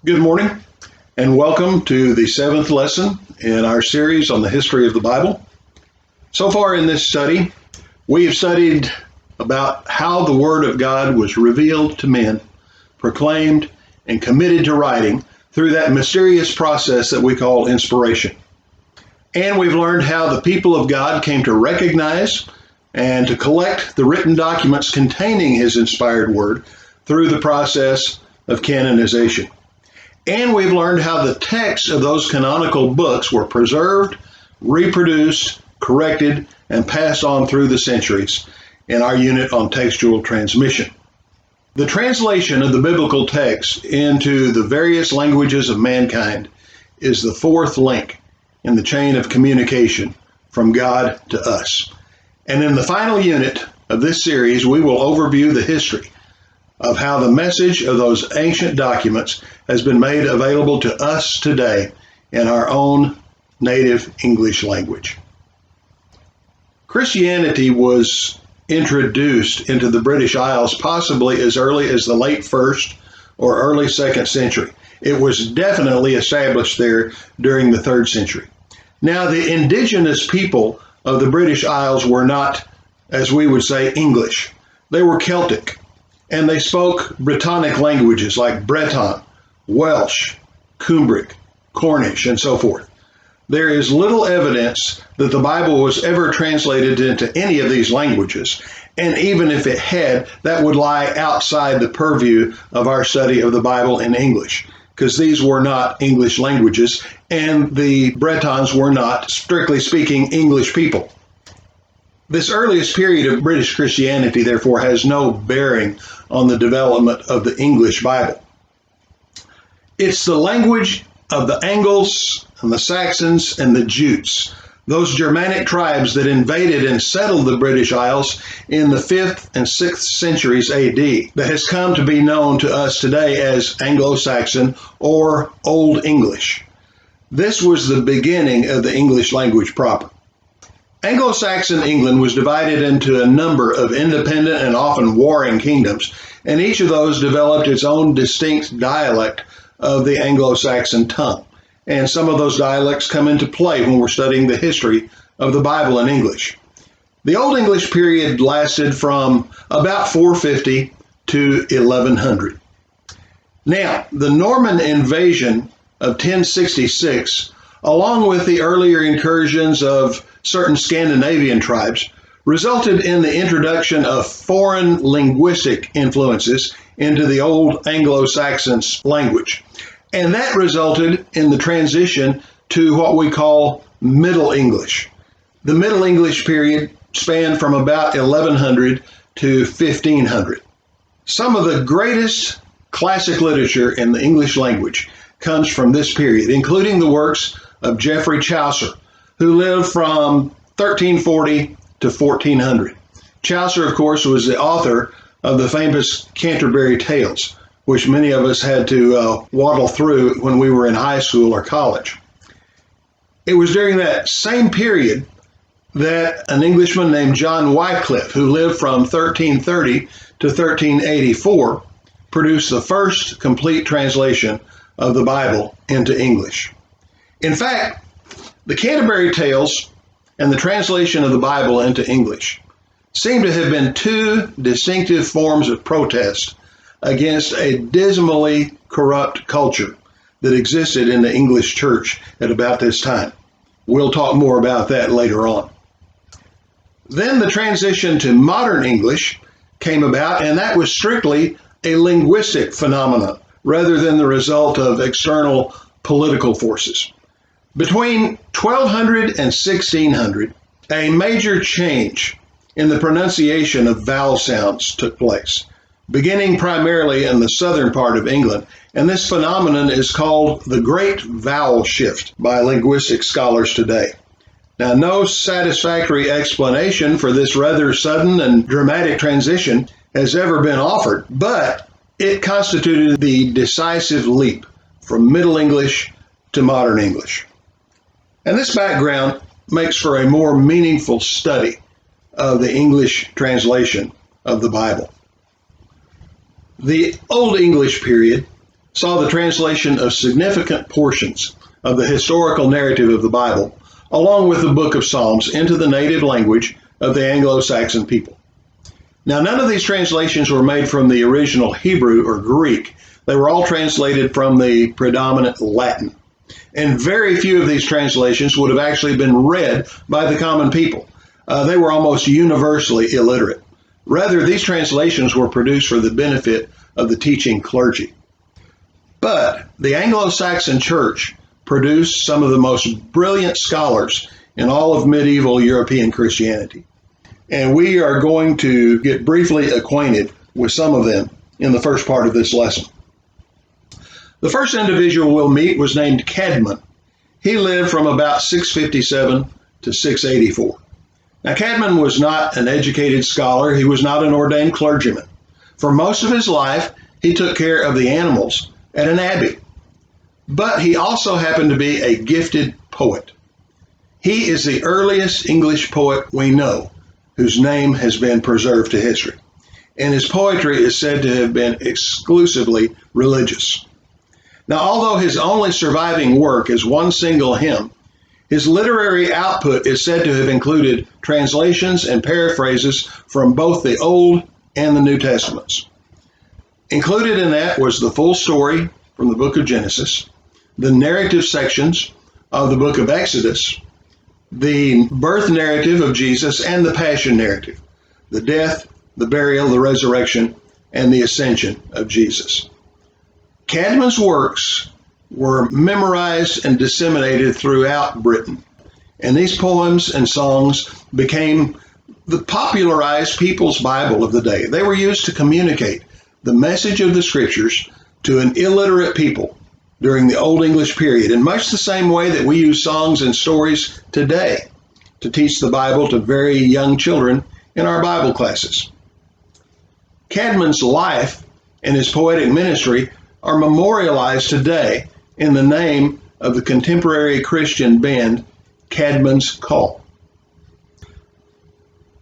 Good morning, and welcome to the seventh lesson in our series on the history of the Bible. So far in this study, we have studied about how the Word of God was revealed to men, proclaimed, and committed to writing through that mysterious process that we call inspiration. And we've learned how the people of God came to recognize and to collect the written documents containing His inspired Word through the process of canonization. And we've learned how the texts of those canonical books were preserved, reproduced, corrected, and passed on through the centuries in our unit on textual transmission. The translation of the biblical text into the various languages of mankind is the fourth link in the chain of communication from God to us. And in the final unit of this series, we will overview the history of how the message of those ancient documents has been made available to us today in our own native English language. Christianity was introduced into the British Isles possibly as early as the late 1st or early 2nd century. It was definitely established there during the 3rd century. Now, the indigenous people of the British Isles were not, as we would say, English. They were Celtic. And they spoke Brittonic languages like Breton, Welsh, Cumbric, Cornish, and so forth. There is little evidence that the Bible was ever translated into any of these languages, and even if it had, that would lie outside the purview of our study of the Bible in English, because these were not English languages, and the Bretons were not, strictly speaking, English people. This earliest period of British Christianity, therefore, has no bearing on the development of the English Bible. It's the language of the Angles and the Saxons and the Jutes, those Germanic tribes that invaded and settled the British Isles in the 5th and 6th centuries AD, that has come to be known to us today as Anglo-Saxon or Old English. This was the beginning of the English language proper. Anglo-Saxon England was divided into a number of independent and often warring kingdoms, and each of those developed its own distinct dialect of the Anglo-Saxon tongue. And some of those dialects come into play when we're studying the history of the Bible in English. The Old English period lasted from about 450 to 1100. Now, the Norman invasion of 1066, along with the earlier incursions of certain Scandinavian tribes, resulted in the introduction of foreign linguistic influences into the Old Anglo-Saxon language. And that resulted in the transition to what we call Middle English. The Middle English period spanned from about 1100 to 1500. Some of the greatest classic literature in the English language comes from this period, including the works of Geoffrey Chaucer, who lived from 1340 to 1400. Chaucer, of course, was the author of the famous Canterbury Tales, which many of us had to waddle through when we were in high school or college. It was during that same period that an Englishman named John Wycliffe, who lived from 1330 to 1384, produced the first complete translation of the Bible into English. In fact, the Canterbury Tales and the translation of the Bible into English seem to have been two distinctive forms of protest against a dismally corrupt culture that existed in the English church at about this time. We'll talk more about that later on. Then the transition to modern English came about, and that was strictly a linguistic phenomenon rather than the result of external political forces. Between 1200 and 1600, a major change in the pronunciation of vowel sounds took place, beginning primarily in the southern part of England, and this phenomenon is called the Great Vowel Shift by linguistic scholars today. Now, no satisfactory explanation for this rather sudden and dramatic transition has ever been offered, but it constituted the decisive leap from Middle English to Modern English. And this background makes for a more meaningful study of the English translation of the Bible. The Old English period saw the translation of significant portions of the historical narrative of the Bible, along with the book of Psalms, into the native language of the Anglo-Saxon people. Now, none of these translations were made from the original Hebrew or Greek. They were all translated from the predominant Latin. And very few of these translations would have actually been read by the common people. They were almost universally illiterate. Rather, these translations were produced for the benefit of the teaching clergy. But the Anglo-Saxon Church produced some of the most brilliant scholars in all of medieval European Christianity. And we are going to get briefly acquainted with some of them in the first part of this lesson. The first individual we'll meet was named Cadman. He lived from about 657 to 684. Now, Cadman was not an educated scholar. He was not an ordained clergyman. For most of his life, he took care of the animals at an abbey. But he also happened to be a gifted poet. He is the earliest English poet we know whose name has been preserved to history. And his poetry is said to have been exclusively religious. Now, although his only surviving work is one single hymn, his literary output is said to have included translations and paraphrases from both the Old and the New Testaments. Included in that was the full story from the book of Genesis, the narrative sections of the book of Exodus, the birth narrative of Jesus, and the passion narrative, the death, the burial, the resurrection, and the ascension of Jesus. Cadman's works were memorized and disseminated throughout Britain, and these poems and songs became the popularized people's Bible of the day. They were used to communicate the message of the scriptures to an illiterate people during the Old English period, in much the same way that we use songs and stories today to teach the Bible to very young children in our Bible classes. Cadman's life and his poetic ministry are memorialized today in the name of the contemporary Christian band Cadman's Call.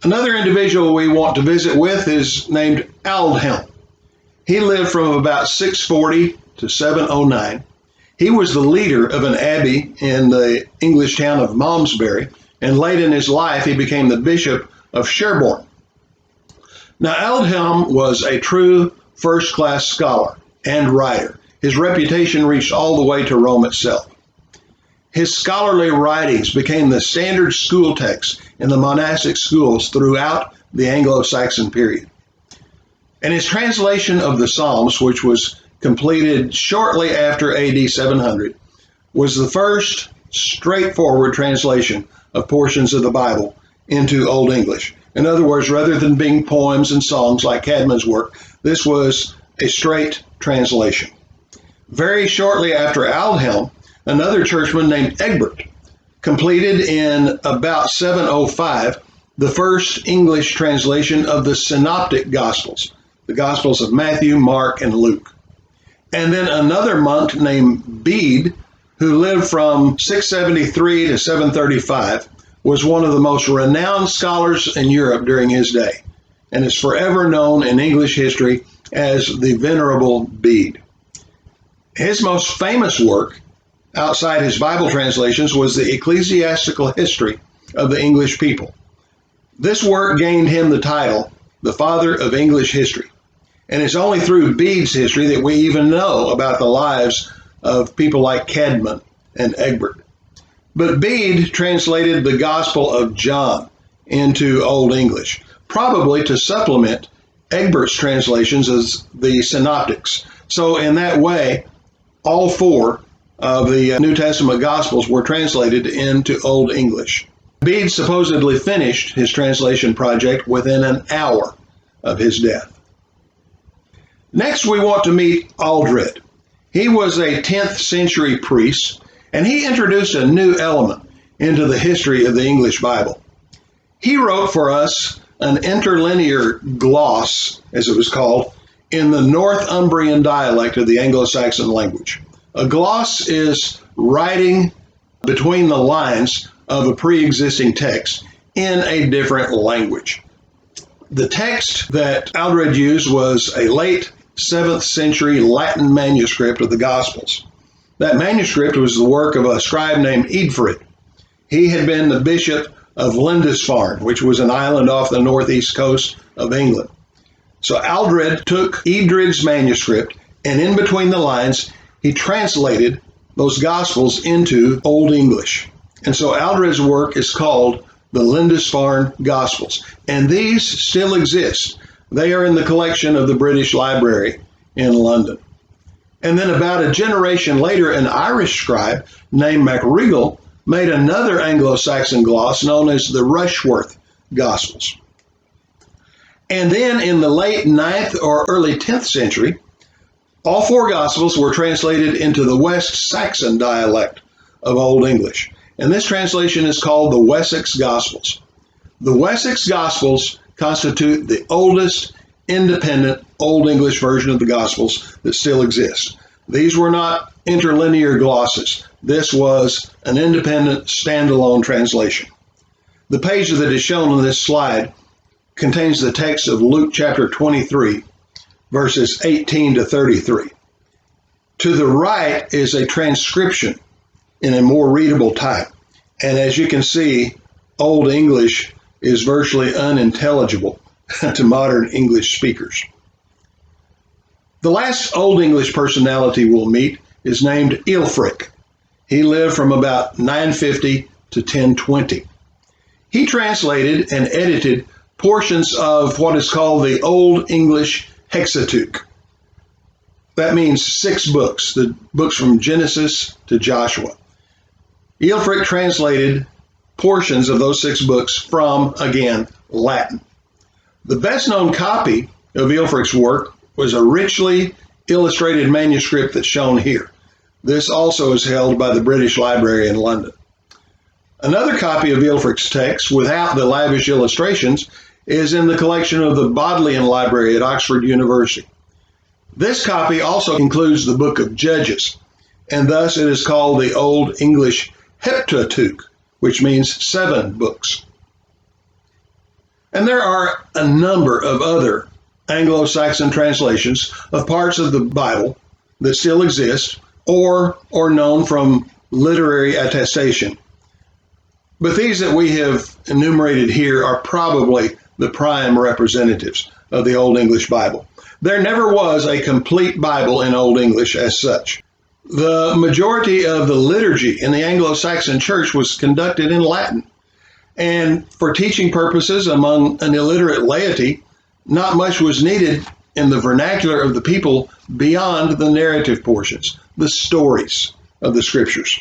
Another individual we want to visit with is named Aldhem. He lived from about 640 to 709. He was the leader of an abbey in the English town of Malmesbury, and late in his life he became the bishop of Sherborne. Now, Aldhem was a true first-class scholar and writer. His reputation reached all the way to Rome itself. His scholarly writings became the standard school text in the monastic schools throughout the Anglo-Saxon period. And his translation of the Psalms, which was completed shortly after AD 700, was the first straightforward translation of portions of the Bible into Old English. In other words, rather than being poems and songs like Cadman's work, this was a straight translation. Very shortly after Aldhem, another churchman named Egbert completed in about 705 the first English translation of the Synoptic Gospels, the Gospels of Matthew, Mark, and Luke. And then another monk named Bede, who lived from 673 to 735, was one of the most renowned scholars in Europe during his day, and is forever known in English history as the Venerable Bede. His most famous work, outside his Bible translations, was the Ecclesiastical History of the English People. This work gained him the title, the Father of English History, and it's only through Bede's history that we even know about the lives of people like Cadman and Egbert. But Bede translated the Gospel of John into Old English, probably to supplement Egbert's translations as the Synoptics. So in that way, all four of the New Testament Gospels were translated into Old English. Bede supposedly finished his translation project within an hour of his death. Next, we want to meet Aldrid. He was a 10th century priest, and he introduced a new element into the history of the English Bible. He wrote for us an interlinear gloss, as it was called, in the Northumbrian dialect of the Anglo-Saxon language. A gloss is writing between the lines of a pre-existing text in a different language. The text that Aldred used was a late 7th century Latin manuscript of the Gospels. That manuscript was the work of a scribe named Eadfrid. He had been the bishop of Lindisfarne, which was an island off the northeast coast of England. So Aldrid took Eadfrid's manuscript, and in between the lines, he translated those Gospels into Old English. And so Aldrid's work is called the Lindisfarne Gospels. And these still exist. They are in the collection of the British Library in London. And then about a generation later, an Irish scribe named MacRegal made another Anglo-Saxon gloss known as the Rushworth Gospels. And then in the late 9th or early 10th century, all 4 Gospels were translated into the West Saxon dialect of Old English. And this translation is called the Wessex Gospels. The Wessex Gospels constitute the oldest independent Old English version of the Gospels that still exists. These were not interlinear glosses. This was an independent, standalone translation. The page that is shown on this slide contains the text of Luke chapter 23, verses 18 to 33. To the right is a transcription in a more readable type. And as you can see, Old English is virtually unintelligible to modern English speakers. The last Old English personality we'll meet is named Ælfric. He lived from about 950 to 1020. He translated and edited portions of what is called the Old English Hexateuch. That means 6 books, the books from Genesis to Joshua. Ælfric translated portions of those 6 books from, again, Latin. The best known copy of Ælfric's work was a richly illustrated manuscript that's shown here. This also is held by the British Library in London. Another copy of Ælfric's text, without the lavish illustrations, is in the collection of the Bodleian Library at Oxford University. This copy also includes the book of Judges, and thus it is called the Old English Heptateuch, which means 7 books. And there are a number of other Anglo-Saxon translations of parts of the Bible that still exist or are known from literary attestation. But these that we have enumerated here are probably the prime representatives of the Old English Bible. There never was a complete Bible in Old English as such. The majority of the liturgy in the Anglo-Saxon church was conducted in Latin. And for teaching purposes among an illiterate laity, not much was needed in the vernacular of the people beyond the narrative portions, the stories of the scriptures.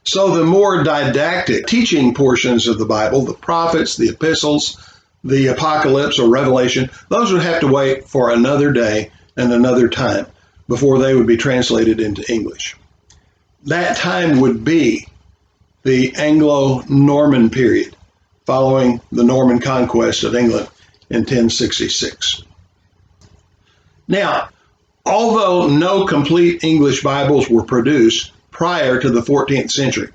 So the more didactic teaching portions of the Bible, the prophets, the epistles, the apocalypse or revelation, those would have to wait for another day and another time before they would be translated into English. That time would be the Anglo-Norman period, following the Norman conquest of England in 1066. Now, although no complete English Bibles were produced prior to the 14th century,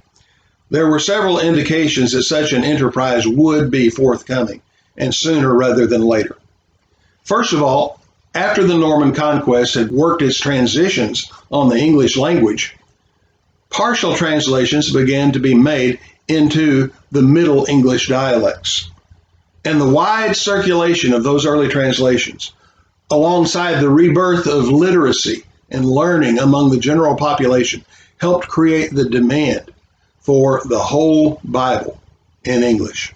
there were several indications that such an enterprise would be forthcoming, and sooner rather than later. First of all, after the Norman conquest had worked its transitions on the English language, partial translations began to be made into the Middle English dialects. And the wide circulation of those early translations, alongside the rebirth of literacy and learning among the general population, helped create the demand for the whole Bible in English.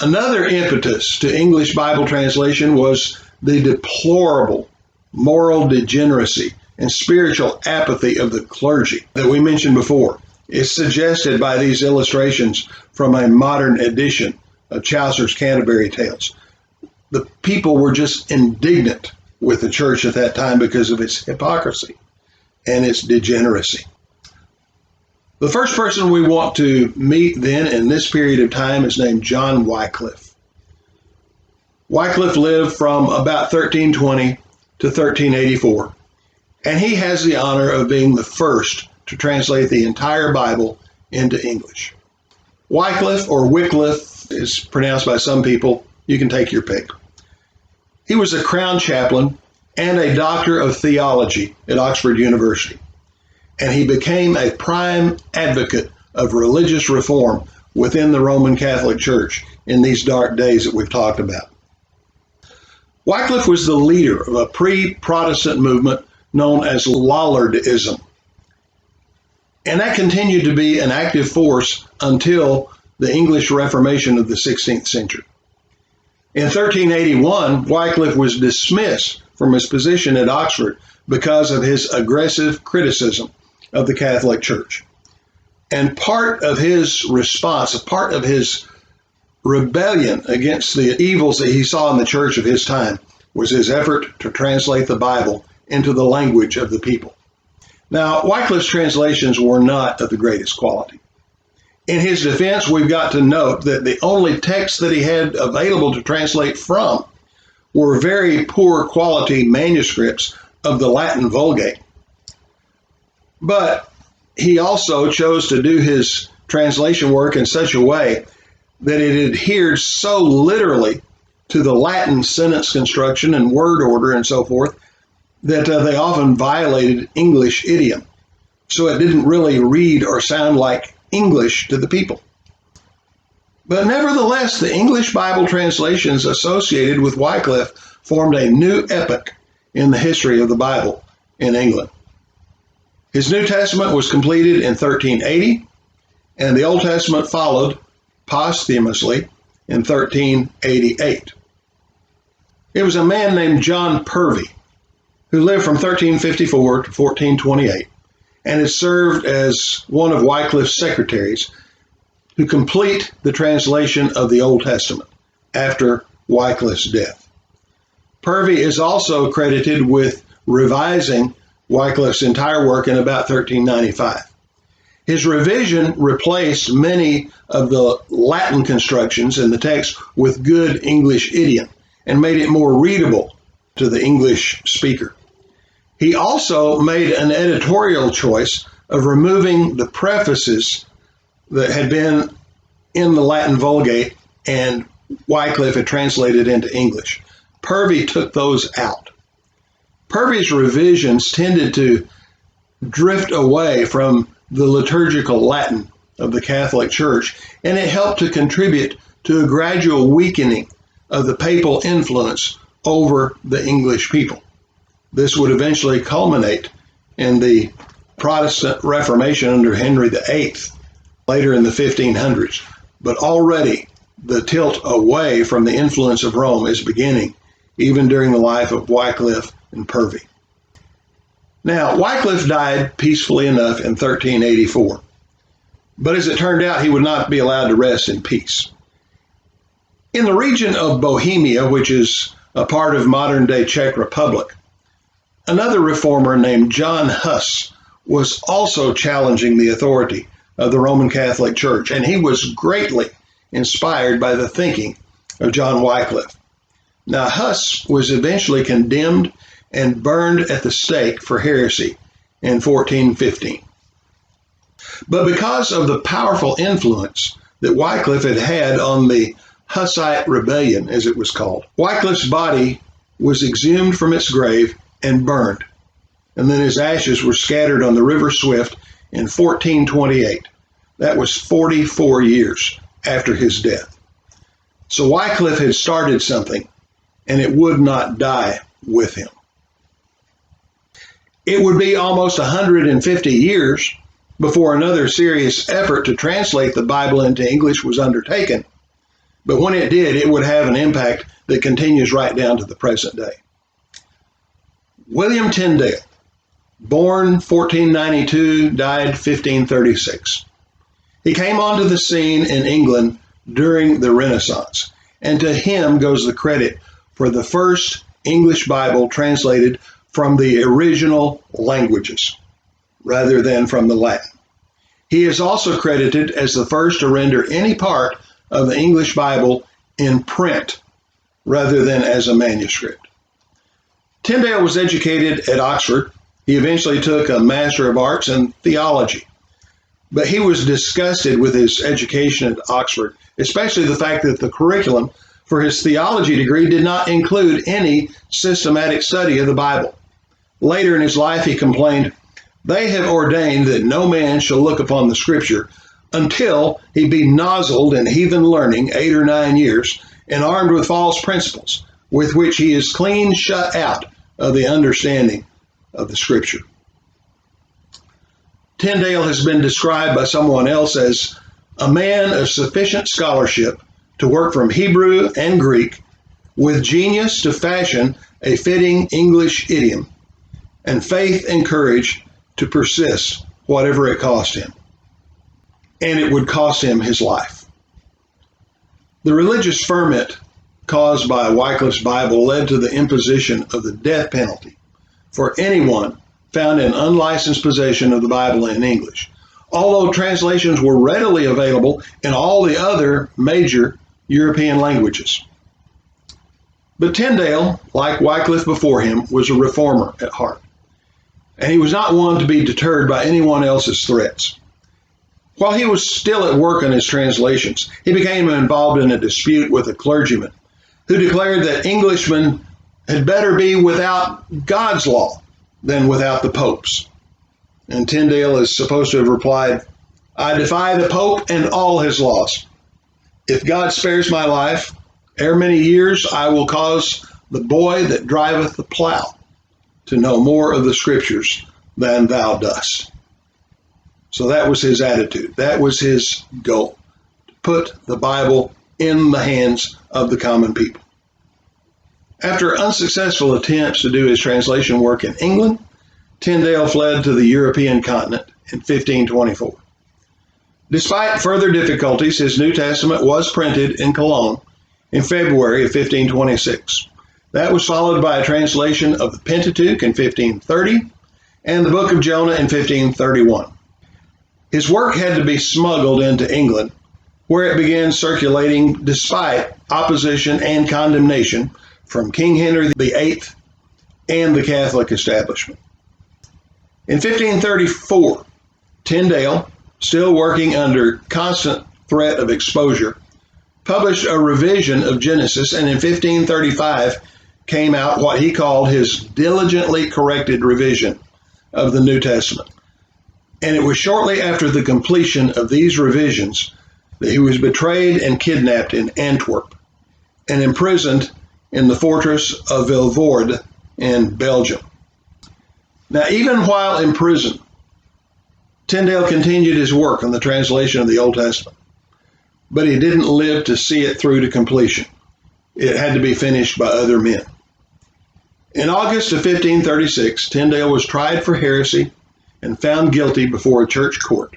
Another impetus to English Bible translation was the deplorable moral degeneracy and spiritual apathy of the clergy that we mentioned before. Is suggested by these illustrations from a modern edition of Chaucer's Canterbury Tales. The people were just indignant with the church at that time because of its hypocrisy and its degeneracy. The first person we want to meet then in this period of time is named John Wycliffe. Wycliffe lived from about 1320 to 1384, and he has the honor of being the first to translate the entire Bible into English. Wycliffe, or Wycliffe, is pronounced by some people. You can take your pick. He was a crown chaplain and a doctor of theology at Oxford University. And he became a prime advocate of religious reform within the Roman Catholic Church in these dark days that we've talked about. Wycliffe was the leader of a pre-Protestant movement known as Lollardism. And that continued to be an active force until the English Reformation of the 16th century. In 1381, Wycliffe was dismissed from his position at Oxford because of his aggressive criticism of the Catholic Church. And part of his response, part of his rebellion against the evils that he saw in the church of his time, was his effort to translate the Bible into the language of the people. Now, Wycliffe's translations were not of the greatest quality. In his defense, we've got to note that the only texts that he had available to translate from were very poor quality manuscripts of the Latin Vulgate. But he also chose to do his translation work in such a way that it adhered so literally to the Latin sentence construction and word order and so forth that they often violated English idiom. So it didn't really read or sound like English to the people. But nevertheless, the English Bible translations associated with Wycliffe formed a new epoch in the history of the Bible in England. His New Testament was completed in 1380, and the Old Testament followed posthumously in 1388. It was a man named John Purvey who lived from 1354 to 1428 and had served as one of Wycliffe's secretaries who complete the translation of the Old Testament after Wycliffe's death. Purvey is also credited with revising Wycliffe's entire work in about 1395. His revision replaced many of the Latin constructions in the text with good English idiom and made it more readable to the English speaker. He also made an editorial choice of removing the prefaces that had been in the Latin Vulgate and Wycliffe had translated into English. Purvey took those out. Purvey's revisions tended to drift away from the liturgical Latin of the Catholic Church, and it helped to contribute to a gradual weakening of the papal influence over the English people. This would eventually culminate in the Protestant Reformation under Henry VIII, later in the 1500s. But already the tilt away from the influence of Rome is beginning, even during the life of Wycliffe and Purvey. Now, Wycliffe died peacefully enough in 1384, but as it turned out, he would not be allowed to rest in peace. In the region of Bohemia, which is a part of modern-day Czech Republic, another reformer named John Huss was also challenging the authority of the Roman Catholic Church, and he was greatly inspired by the thinking of John Wycliffe. Now, Huss was eventually condemned and burned at the stake for heresy in 1415. But because of the powerful influence that Wycliffe had had on the Hussite rebellion, as it was called, Wycliffe's body was exhumed from its grave and burned, and then his ashes were scattered on the River Swift in 1428. That was 44 years after his death. So Wycliffe had started something, and it would not die with him. It would be almost 150 years before another serious effort to translate the Bible into English was undertaken. But when it did, it would have an impact that continues right down to the present day. William Tyndale, born 1492, died 1536. He came onto the scene in England during the Renaissance, and to him goes the credit for the first English Bible translated from the original languages rather than from the Latin. He is also credited as the first to render any part of the English Bible in print rather than as a manuscript. Tyndale was educated at Oxford. He eventually took a Master of Arts in theology, but he was disgusted with his education at Oxford, especially the fact that the curriculum for his theology degree did not include any systematic study of the Bible. Later in his life, he complained, "They have ordained that no man shall look upon the Scripture until he be nozzled in heathen learning 8 or 9 years, and armed with false principles, with which he is clean shut out of the understanding of the Scripture." Tyndale has been described by someone else as a man of sufficient scholarship to work from Hebrew and Greek, with genius to fashion a fitting English idiom, and faith and courage to persist whatever it cost him. And it would cost him his life. The religious ferment caused by Wycliffe's Bible led to the imposition of the death penalty for anyone found in unlicensed possession of the Bible in English, although translations were readily available in all the other major European languages. But Tyndale, like Wycliffe before him, was a reformer at heart, and he was not one to be deterred by anyone else's threats. While he was still at work on his translations, he became involved in a dispute with a clergyman who declared that Englishmen had better be without God's law than without the Pope's. And Tyndale is supposed to have replied, "I defy the Pope and all his laws. If God spares my life, ere many years I will cause the boy that driveth the plow to know more of the Scriptures than thou dost." So that was his attitude. That was his goal, to put the Bible in the hands of the common people. After unsuccessful attempts to do his translation work in England, Tyndale fled to the European continent in 1524. Despite further difficulties, his New Testament was printed in Cologne in February of 1526. That was followed by a translation of the Pentateuch in 1530 and the Book of Jonah in 1531. His work had to be smuggled into England, where it began circulating despite opposition and condemnation from King Henry VIII and the Catholic establishment. In 1534, Tyndale, still working under constant threat of exposure, published a revision of Genesis, and in 1535 came out what he called his diligently corrected revision of the New Testament. And it was shortly after the completion of these revisions that he was betrayed and kidnapped in Antwerp and imprisoned in the fortress of Vilvoorde in Belgium. Now, even while in prison, Tyndale continued his work on the translation of the Old Testament, but he didn't live to see it through to completion. It had to be finished by other men. In August of 1536, Tyndale was tried for heresy and found guilty before a church court.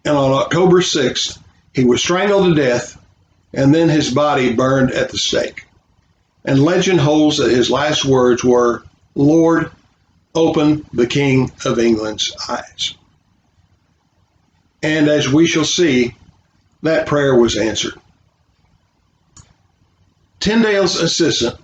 And on October 6th, he was strangled to death, and then his body burned at the stake. And legend holds that his last words were, "Lord, open the King of England's eyes." And as we shall see, that prayer was answered. Tyndale's assistant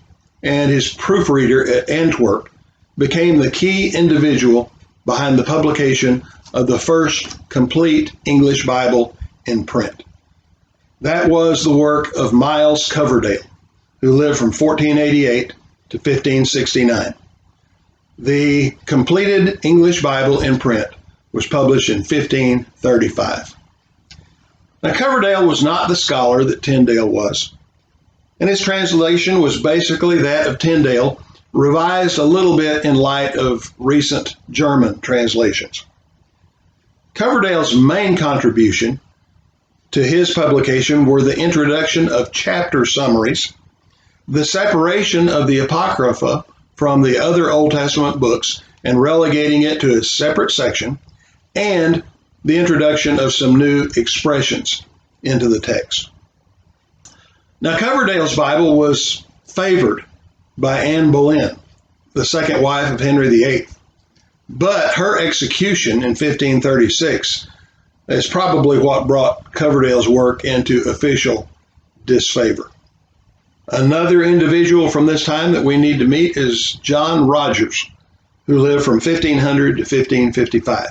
and his proofreader at Antwerp became the key individual behind the publication of the first complete English Bible in print. That was the work of Miles Coverdale, who lived from 1488 to 1569. The completed English Bible in print was published in 1535. Now, Coverdale was not the scholar that Tyndale was, and his translation was basically that of Tyndale, revised a little bit in light of recent German translations. Coverdale's main contribution to his publication were the introduction of chapter summaries, the separation of the Apocrypha from the other Old Testament books and relegating it to a separate section, and the introduction of some new expressions into the text. Now, Coverdale's Bible was favored by Anne Boleyn, the second wife of Henry VIII, but her execution in 1536 is probably what brought Coverdale's work into official disfavor. Another individual from this time that we need to meet is John Rogers, who lived from 1500 to 1555.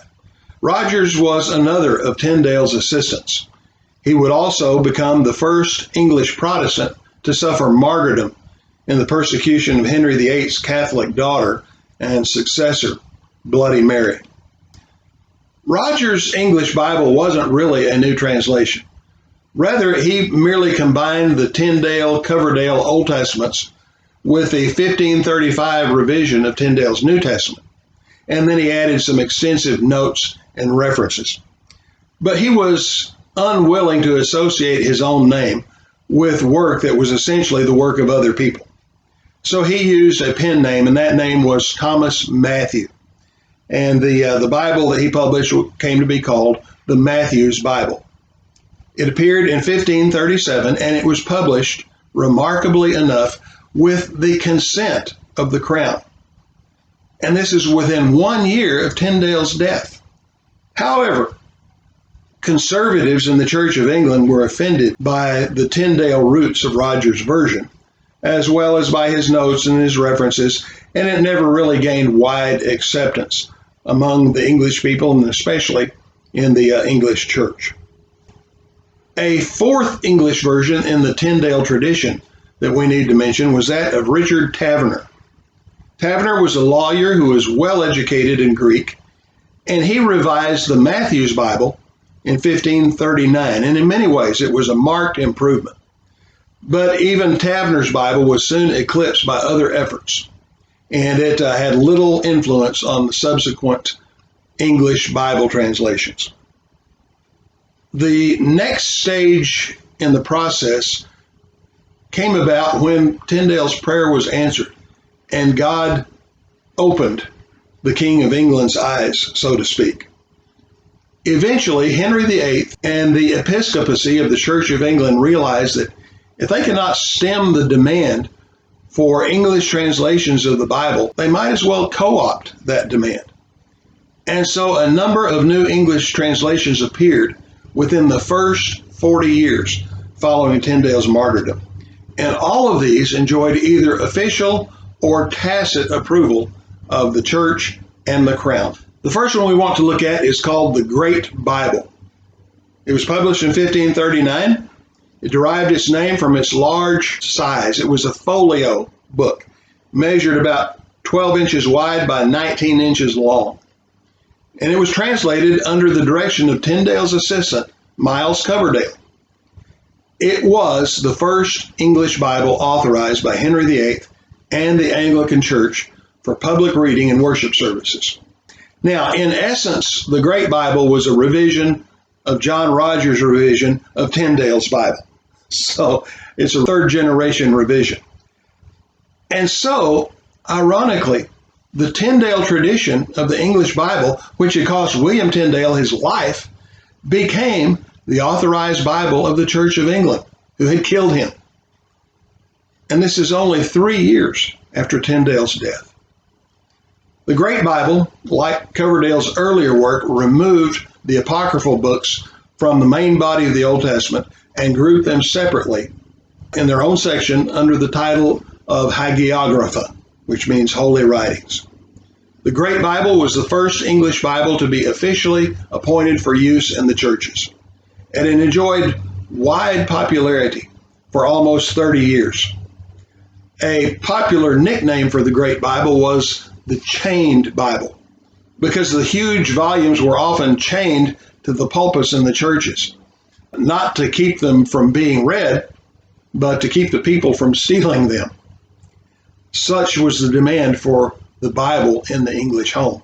Rogers was another of Tyndale's assistants. He would also become the first English Protestant to suffer martyrdom in the persecution of Henry VIII's Catholic daughter and successor, Bloody Mary. Rogers' English Bible wasn't really a new translation. Rather, he merely combined the Tyndale, Coverdale Old Testaments with the 1535 revision of Tyndale's New Testament, and then he added some extensive notes and references. But he was unwilling to associate his own name with work that was essentially the work of other people. So he used a pen name, and that name was Thomas Matthew. And the Bible that he published came to be called the Matthew's Bible. It appeared in 1537, and it was published, remarkably enough, with the consent of the crown. And this is within 1 year of Tyndale's death. However, conservatives in the Church of England were offended by the Tyndale roots of Rogers' version, as well as by his notes and his references, and it never really gained wide acceptance among the English people, and especially in the English church. A fourth English version in the Tyndale tradition that we need to mention was that of Richard Taverner. Taverner was a lawyer who was well educated in Greek, and he revised the Matthew's Bible in 1539, and in many ways it was a marked improvement. But even Taverner's Bible was soon eclipsed by other efforts, and it had little influence on the subsequent English Bible translations. The next stage in the process came about when Tyndale's prayer was answered, and God opened the King of England's eyes, so to speak. Eventually, Henry VIII and the episcopacy of the Church of England realized that if they cannot stem the demand for English translations of the Bible, they might as well co-opt that demand. And so a number of new English translations appeared within the first 40 years following Tyndale's martyrdom. And all of these enjoyed either official or tacit approval of the church and the crown. The first one we want to look at is called the Great Bible. It was published in 1539. It derived its name from its large size. It was a folio book, measured about 12 inches wide by 19 inches long. And it was translated under the direction of Tyndale's assistant, Miles Coverdale. It was the first English Bible authorized by Henry VIII and the Anglican Church for public reading and worship services. Now, in essence, the Great Bible was a revision of John Rogers' revision of Tyndale's Bible. So it's a third generation revision. And so, ironically, the Tyndale tradition of the English Bible, which had cost William Tyndale his life, became the authorized Bible of the Church of England, who had killed him. And this is only 3 years after Tyndale's death. The Great Bible, like Coverdale's earlier work, removed the apocryphal books from the main body of the Old Testament and grouped them separately in their own section under the title of Hagiographa, which means holy writings. The Great Bible was the first English Bible to be officially appointed for use in the churches, and it enjoyed wide popularity for almost 30 years. A popular nickname for the Great Bible was the Chained Bible, because the huge volumes were often chained to the pulpits in the churches, not to keep them from being read, but to keep the people from stealing them. Such was the demand for the Bible in the English home.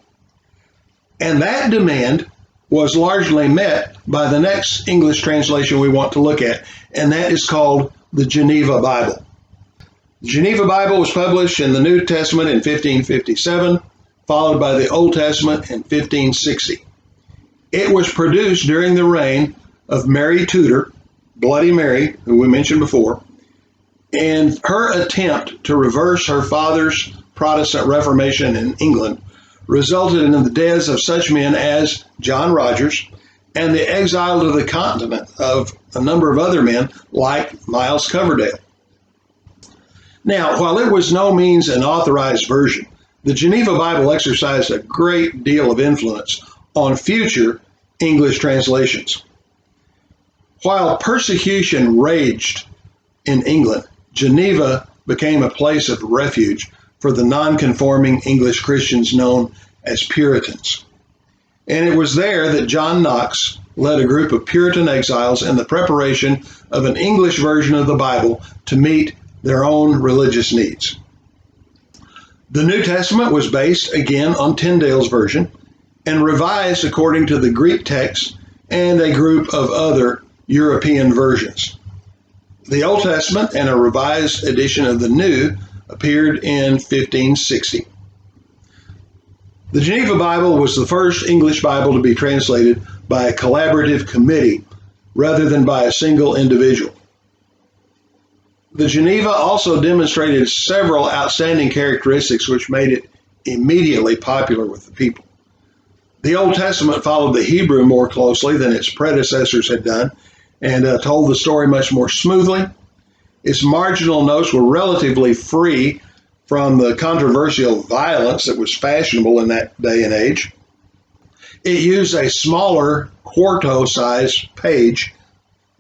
And that demand was largely met by the next English translation we want to look at, and that is called the Geneva Bible. The Geneva Bible was published in the New Testament in 1557, followed by the Old Testament in 1560. It was produced during the reign of Mary Tudor, Bloody Mary, who we mentioned before, and her attempt to reverse her father's Protestant Reformation in England resulted in the deaths of such men as John Rogers and the exile to the continent of a number of other men like Miles Coverdale. Now, while it was no means an authorized version, the Geneva Bible exercised a great deal of influence on future English translations. While persecution raged in England Geneva became a place of refuge for the non-conforming English Christians known as Puritans. And it was there that John Knox led a group of Puritan exiles in the preparation of an English version of the Bible to meet their own religious needs. The New Testament was based again on Tyndale's version and revised according to the Greek text and a group of other European versions. The Old Testament and a revised edition of the New appeared in 1560. The Geneva Bible was the first English Bible to be translated by a collaborative committee rather than by a single individual. The Geneva also demonstrated several outstanding characteristics which made it immediately popular with the people. The Old Testament followed the Hebrew more closely than its predecessors had done and told the story much more smoothly. Its marginal notes were relatively free from the controversial violence that was fashionable in that day and age. It used a smaller quarto-sized page,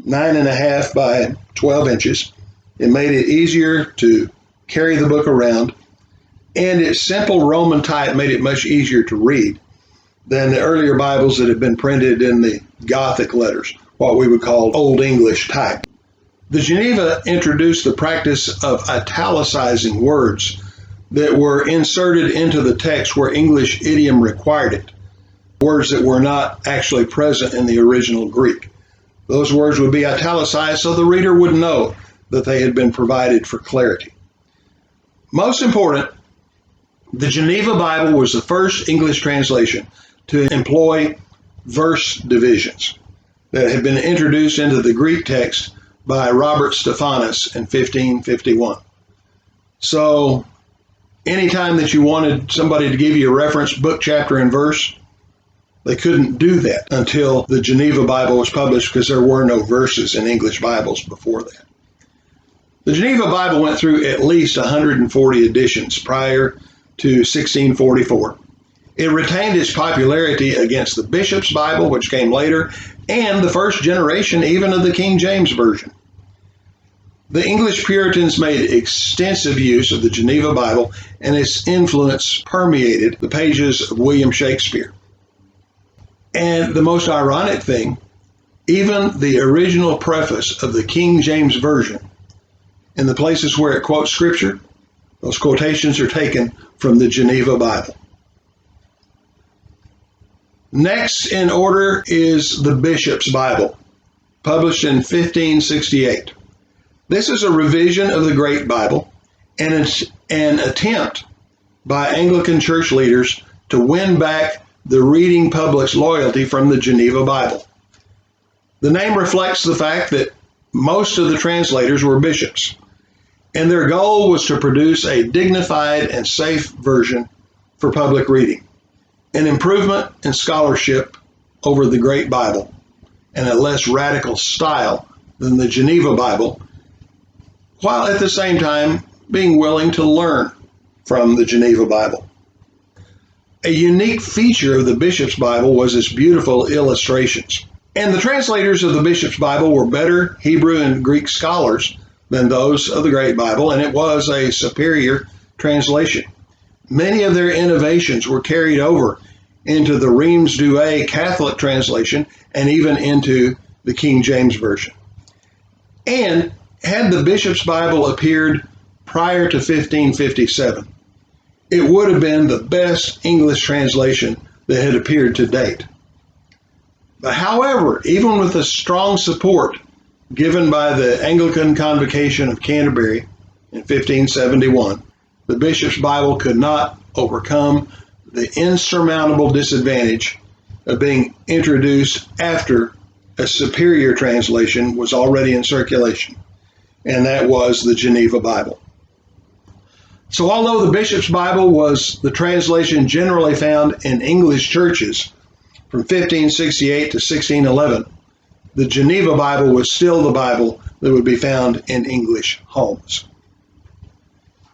9.5 by 12 inches. It made it easier to carry the book around, and its simple Roman type made it much easier to read than the earlier Bibles that had been printed in the Gothic letters, what we would call Old English type. The Geneva introduced the practice of italicizing words that were inserted into the text where English idiom required it, words that were not actually present in the original Greek. Those words would be italicized so the reader would know that they had been provided for clarity. Most important, the Geneva Bible was the first English translation to employ verse divisions that had been introduced into the Greek text by Robert Stephanus in 1551. So anytime that you wanted somebody to give you a reference, book, chapter, and verse, they couldn't do that until the Geneva Bible was published because there were no verses in English Bibles before that. The Geneva Bible went through at least 140 editions prior to 1644. It retained its popularity against the Bishop's Bible, which came later, and the first generation even of the King James Version. The English Puritans made extensive use of the Geneva Bible, and its influence permeated the pages of William Shakespeare. And the most ironic thing, even the original preface of the King James Version, in the places where it quotes Scripture, those quotations are taken from the Geneva Bible. Next in order is the Bishop's Bible, published in 1568. This is a revision of the Great Bible and it's an attempt by Anglican church leaders to win back the reading public's loyalty from the Geneva Bible. The name reflects the fact that most of the translators were bishops, and their goal was to produce a dignified and safe version for public reading, an improvement in scholarship over the Great Bible, and a less radical style than the Geneva Bible, while at the same time being willing to learn from the Geneva Bible. A unique feature of the Bishop's Bible was its beautiful illustrations. And the translators of the Bishop's Bible were better Hebrew and Greek scholars than those of the Great Bible, and it was a superior translation. Many of their innovations were carried over into the Reims Douay Catholic translation and even into the King James Version. And had the Bishop's Bible appeared prior to 1557, it would have been the best English translation that had appeared to date. But however, even with the strong support given by the Anglican Convocation of Canterbury in 1571, the Bishop's Bible could not overcome the insurmountable disadvantage of being introduced after a superior translation was already in circulation, and that was the Geneva Bible. So although the Bishop's Bible was the translation generally found in English churches from 1568 to 1611, the Geneva Bible was still the Bible that would be found in English homes.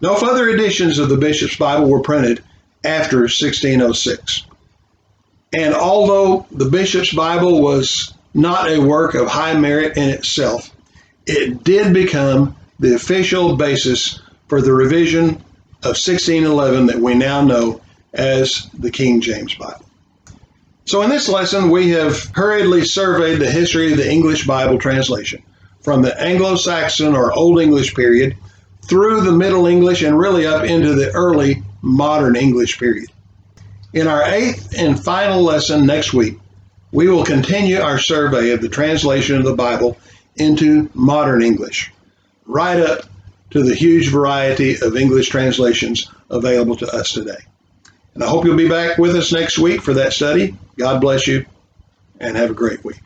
No further editions of the Bishop's Bible were printed after 1606. And although the Bishop's Bible was not a work of high merit in itself, it did become the official basis for the revision of 1611 that we now know as the King James Bible. So in this lesson, we have hurriedly surveyed the history of the English Bible translation from the Anglo-Saxon or Old English period through the Middle English and really up into the early modern English period. In our 8th and final lesson next week, we will continue our survey of the translation of the Bible into modern English, right up to the huge variety of English translations available to us today. And I hope you'll be back with us next week for that study. God bless you, and have a great week.